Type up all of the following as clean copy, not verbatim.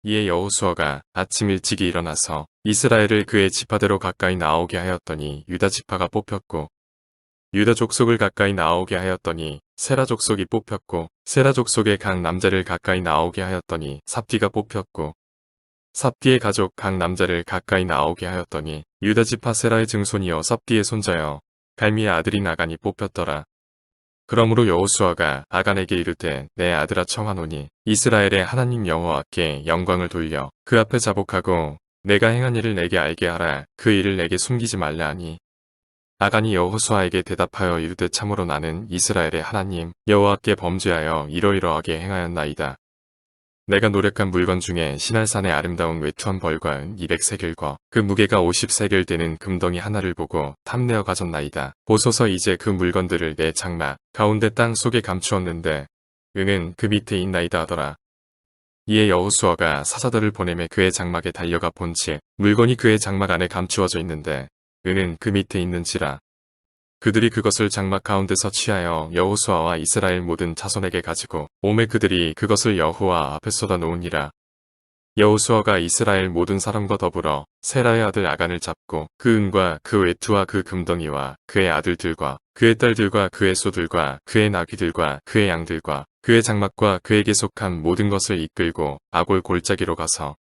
이에 여호수아가 아침 일찍이 일어나서 이스라엘을 그의 지파대로 가까이 나오게 하였더니 유다 지파가 뽑혔고, 유다 족속을 가까이 나오게 하였더니 세라 족속이 뽑혔고, 세라 족속의 각 남자를 가까이 나오게 하였더니 삽디가 뽑혔고, 삽디의 가족 각 남자를 가까이 나오게 하였더니 유다 지파 세라의 증손이여 삽디의 손자여 갈미의 아들인 아간이 뽑혔더라. 그러므로 여호수아가 아간에게 이르되 내 아들아 청하노니 이스라엘의 하나님 여호와께 영광을 돌려 그 앞에 자복하고 내가 행한 일을 내게 알게 하라. 그 일을 내게 숨기지 말라 하니, 아간이 여호수아에게 대답하여 이르되 참으로 나는 이스라엘의 하나님 여호와께 범죄하여 이러이러하게 행하였나이다. 내가 노력한 물건 중에 시날산의 아름다운 외투한 벌과 200세겔과 그 무게가 50세겔 되는 금덩이 하나를 보고 탐내어 가졌나이다. 보소서 이제 그 물건들을 내 장막 가운데 땅 속에 감추었는데 은은 그 밑에 있나이다 하더라. 이에 여호수아가 사자들을 보내매 그의 장막에 달려가 본즉 물건이 그의 장막 안에 감추어져 있는데 은은 그 밑에 있는지라. 그들이 그것을 장막 가운데서 취하여 여호수아와 이스라엘 모든 자손에게 가지고 오매 그들이 그것을 여호와 앞에 쏟아 놓으니라. 여호수아가 이스라엘 모든 사람과 더불어 세라의 아들 아간을 잡고 그 은과 그 외투와 그 금덩이와 그의 아들들과 그의 딸들과 그의 소들과 그의 나귀들과 그의 양들과 그의 장막과 그에게 속한 모든 것을 이끌고 아골 골짜기로 가서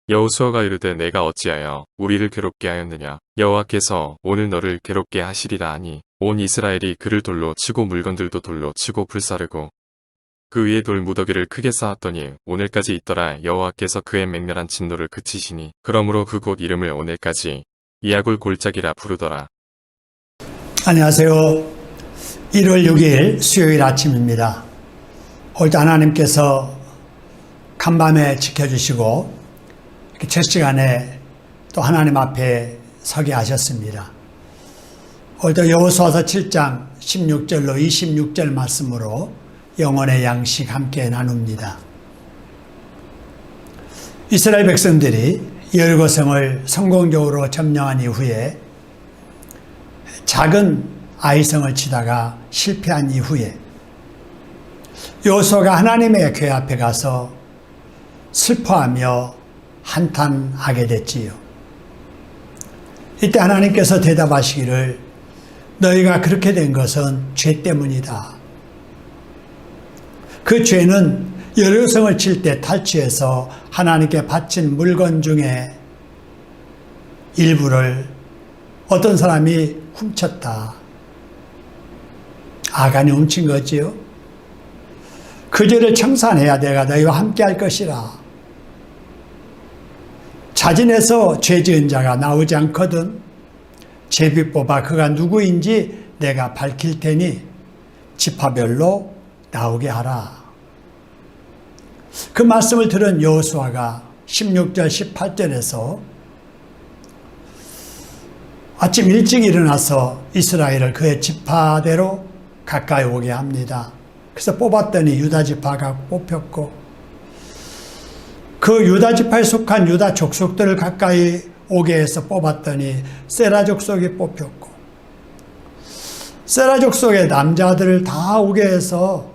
여호수아가 이르되 내가 어찌하여 우리를 괴롭게 하였느냐. 여호와께서 오늘 너를 괴롭게 하시리라 하니 온 이스라엘이 그를 돌로 치고 물건들도 돌로 치고 불사르고 그 위에 돌 무더기를 크게 쌓았더니 오늘까지 있더라. 여호와께서 그의 맹렬한 진노를 그치시니 그러므로 그 곳 이름을 오늘까지 이아골 골짜기라 부르더라. 안녕하세요. 1월 6일 수요일 아침입니다. 오늘도 하나님께서 간밤에 지켜주시고 첫 시간에 또 하나님 앞에 서게 하셨습니다. 오늘도 여호수아서 7장 16절로 26절 말씀으로 영혼의 양식 함께 나눕니다. 이스라엘 백성들이 여리고성을 성공적으로 점령한 이후에 작은 아이성을 치다가 실패한 이후에 여호수아가 하나님의 궤 앞에 가서 슬퍼하며 한탄하게 됐지요. 이때 하나님께서 대답하시기를 너희가 그렇게 된 것은 죄 때문이다. 그 죄는 여리고성을 칠 때 탈취해서 하나님께 바친 물건 중에 일부를 어떤 사람이 훔쳤다. 아간이 훔친 거지요. 그 죄를 청산해야 내가 너희와 함께 할 것이라. 자진해서 죄 지은 자가 나오지 않거든 제비 뽑아 그가 누구인지 내가 밝힐 테니 지파별로 나오게 하라. 그 말씀을 들은 여호수아가 16절 18절에서 아침 일찍 일어나서 이스라엘을 그의 지파대로 가까이 오게 합니다. 그래서 뽑았더니 유다 지파가 뽑혔고 그 유다 지파에 속한 유다 족속들을 가까이 오게 해서 뽑았더니 세라 족속이 뽑혔고 세라 족속의 남자들을 다 오게 해서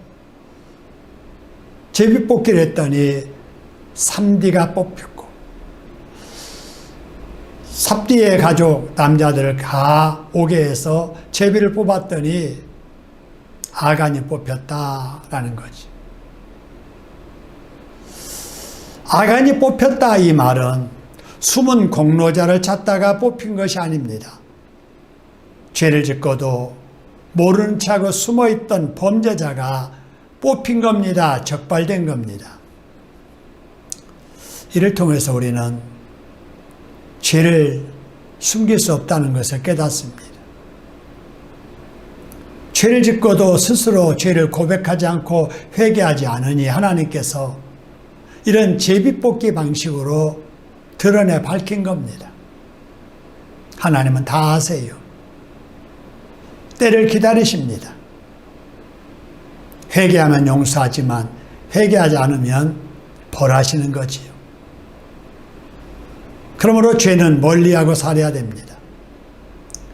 제비 뽑기를 했더니 삼디가 뽑혔고 삽디의 가족 남자들을 다 오게 해서 제비를 뽑았더니 아간이 뽑혔다라는 거지. 아간이 뽑혔다 이 말은 숨은 공로자를 찾다가 뽑힌 것이 아닙니다. 죄를 짓고도 모르는 척하고 숨어있던 범죄자가 뽑힌 겁니다. 적발된 겁니다. 이를 통해서 우리는 죄를 숨길 수 없다는 것을 깨닫습니다. 죄를 짓고도 스스로 죄를 고백하지 않고 회개하지 않으니 하나님께서 이런 제비뽑기 방식으로 드러내 밝힌 겁니다. 하나님은 다 아세요. 때를 기다리십니다. 회개하면 용서하지만 회개하지 않으면 벌하시는 거지요. 그러므로 죄는 멀리하고 살아야 됩니다.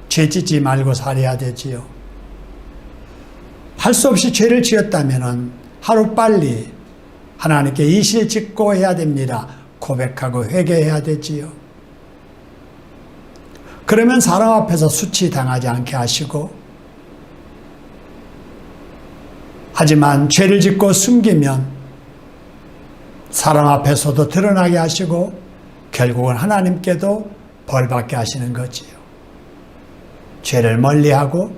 죄 짓지 말고 살아야 되지요. 할 수 없이 죄를 지었다면 하루빨리 하나님께 이실 짓고 해야 됩니다. 고백하고 회개해야 되지요. 그러면 사람 앞에서 수치당하지 않게 하시고, 하지만 죄를 짓고 숨기면 사람 앞에서도 드러나게 하시고 결국은 하나님께도 벌받게 하시는 거지요. 죄를 멀리하고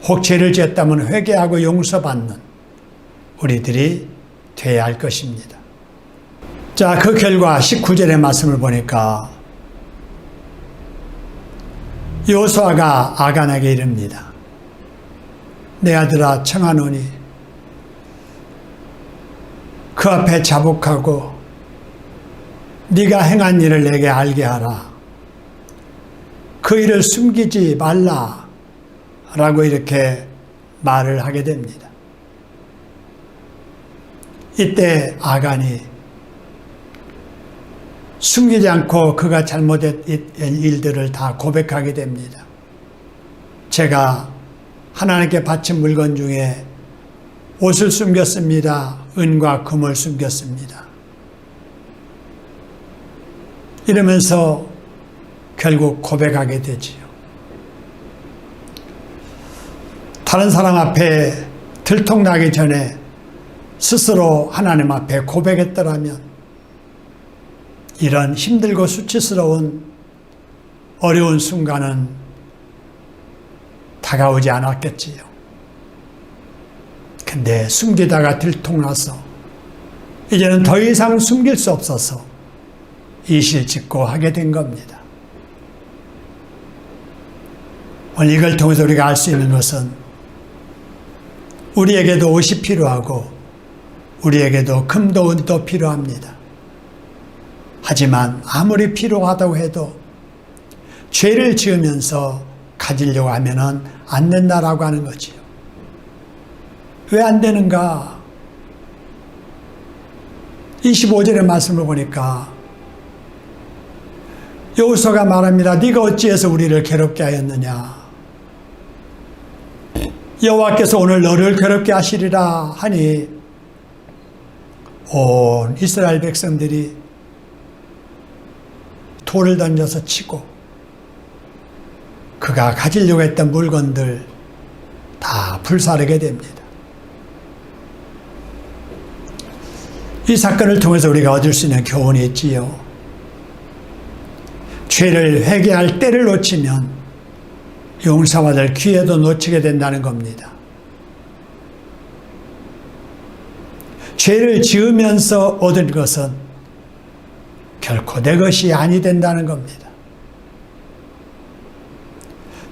혹 죄를 지었다면 회개하고 용서받는 우리들이 되어야 할 것입니다. 자, 그 결과 19절의 말씀을 보니까 여호수아가 아간에게 이릅니다. 내 아들아 청하노니 그 앞에 자복하고 네가 행한 일을 내게 알게 하라. 그 일을 숨기지 말라 라고 이렇게 말을 하게 됩니다. 이때 아간이 숨기지 않고 그가 잘못했던 일들을 다 고백하게 됩니다. 제가 하나님께 바친 물건 중에 옷을 숨겼습니다. 은과 금을 숨겼습니다. 이러면서 결국 고백하게 되지요. 다른 사람 앞에 들통나기 전에 스스로 하나님 앞에 고백했더라면 이런 힘들고 수치스러운 어려운 순간은 다가오지 않았겠지요. 근데 숨기다가 들통나서 이제는 더 이상 숨길 수 없어서 이실직고 하게 된 겁니다. 오늘 이걸 통해서 우리가 알 수 있는 것은 우리에게도 옷이 필요하고 우리에게도 금도 은도 필요합니다. 하지만 아무리 필요하다고 해도 죄를 지으면서 가지려고 하면은 안 된다라고 하는 거지요. 왜 안 되는가? 25절의 말씀을 보니까 여호수아가 말합니다. 네가 어찌해서 우리를 괴롭게 하였느냐? 여호와께서 오늘 너를 괴롭게 하시리라 하니 온 이스라엘 백성들이 돌을 던져서 치고 그가 가지려고 했던 물건들 다 불사르게 됩니다. 이 사건을 통해서 우리가 얻을 수 있는 교훈이 있지요. 죄를 회개할 때를 놓치면 용서받을 기회도 놓치게 된다는 겁니다. 죄를 지으면서 얻은 것은 결코 내 것이 아니 된다는 겁니다.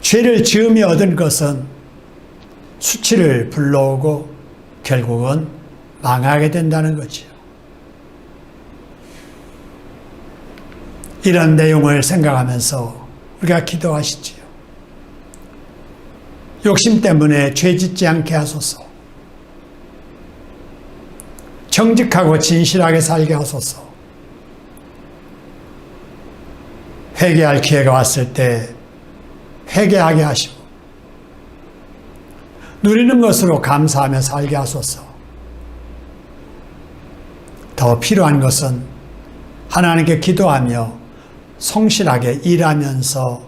죄를 지으며 얻은 것은 수치를 불러오고 결국은 망하게 된다는 거지요. 이런 내용을 생각하면서 우리가 기도하시지요. 욕심 때문에 죄 짓지 않게 하소서. 정직하고 진실하게 살게 하소서. 회개할 기회가 왔을 때 회개하게 하시고 누리는 것으로 감사하며 살게 하소서. 더 필요한 것은 하나님께 기도하며 성실하게 일하면서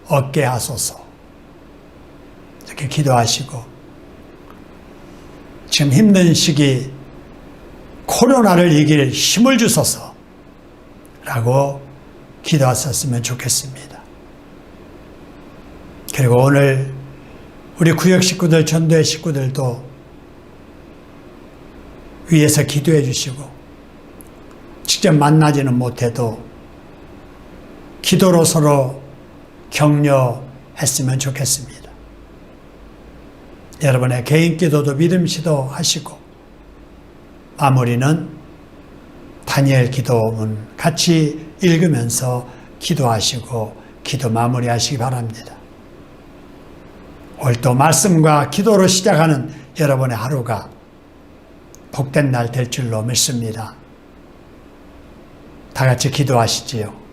얻게 하소서. 이렇게 기도하시고 지금 힘든 시기 코로나를 이길 힘을 주소서 라고 기도하셨으면 좋겠습니다. 그리고 오늘 우리 구역 식구들, 전도회 식구들도 위에서 기도해 주시고 직접 만나지는 못해도 기도로 서로 격려했으면 좋겠습니다. 여러분의 개인 기도도 믿음 시도 하시고 마무리는 다니엘 기도문 같이 읽으면서 기도하시고 기도 마무리하시기 바랍니다. 오늘 또 말씀과 기도로 시작하는 여러분의 하루가 복된 날 될 줄로 믿습니다. 다 같이 기도하시지요.